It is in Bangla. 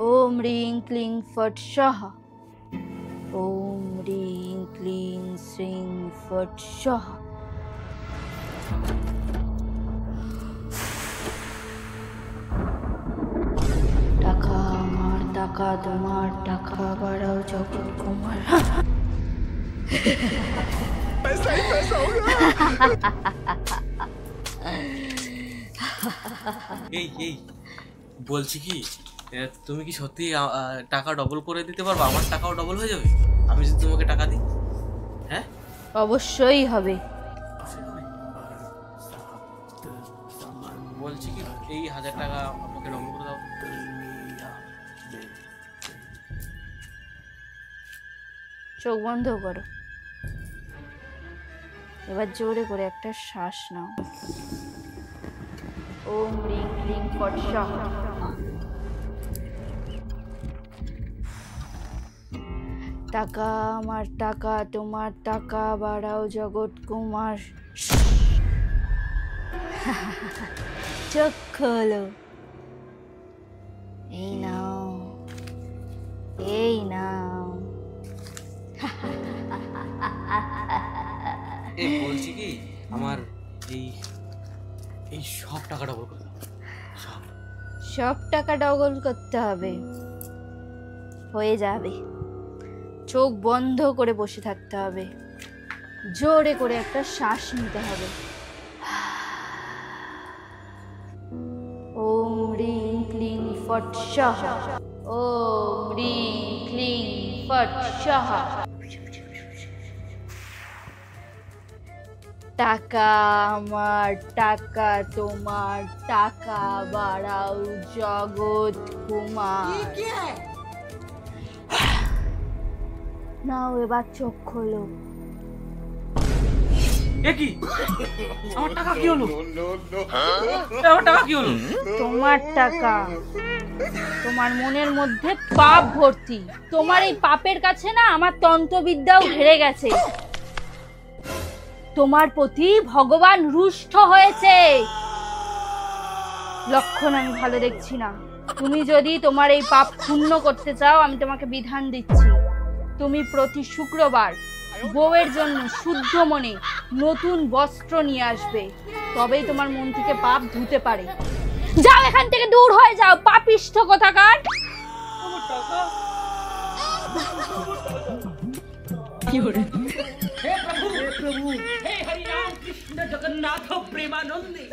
ओम ह्रीं क्लीं फट् स्वाहा। ओम ह्रीं क्लीं श्रीं फट् स्वाहा। টাকা আমার, টাকা তোমার, টাকা বাড়াও জগৎ কুমার। पैसा ही पैसा होगा। এই বলছি কি, তুমি কি সত্যি টাকা ডবল করে দিতে পারবে? আমার টাকাও ডবল হয়ে যাবে আমি যদি তোমাকে টাকা দিই? হ্যাঁ অবশ্যই হবে। বলছি কি, এই 1000 টাকা আমাকে ডবল করে দাও। চোখ বন্ধ করো, এবার জোরে করে একটা শ্বাস নাও। ওম ह्रीं क्लीं फट् स्वाहा। টাকা আমার, টাকা তোমার, টাকা বাড়াও জগৎ কুমার। চোখ খোলো, এই নাও, এই নাও। বলছি কি, আমার এই সব টাকা ডবল করে দাও। সব টাকা ডবল করতে হবে? হয়ে যাবে, চোখ বন্ধ করে বসে থাকতে হবে, জোরে করে একটা শ্বাস নিতে হবে। ওম ह्रीं क्लीं फट् स्वाहा। ओम ह्रीं क्लीं फट् स्वाहा। টাকা আমার, টাকা তোমার, টাকা বাড়াও জগৎ কুমার। নাও এবার চোখ খোলো। কি আমার টাকা কি হলো? আমার টাকা কি হলো? তোমার টাকা, তোমার মনের মধ্যে পাপ ভর্তি। তোমার এই পাপের কাছে না আমার তন্ত্রবিদ্যাও হেরে গেছে। তোমার প্রতি ভগবান রুষ্ট হয়েছে। লক্ষণ আমি ভালো দেখছি না। তুমি যদি তোমার এই পাপ ক্ষুণ্ণ করতে চাও, আমি তোমাকে বিধান দিচ্ছি, তুমি প্রতি শুক্রবার বউয়ের জন্য শুদ্ধ মনে নতুন বস্ত্র নিয়ে আসবে, তবেই তোমার মন থেকে পাপ ধুতে পারে। যাও এখান থেকে, দূর হয়ে যাও, পাপিষ্ঠ কোথাকার। কি হরে? হে প্রভু, হে হরি রাম কৃষ্ণ জগন্নাথ প্রেমানন্দে।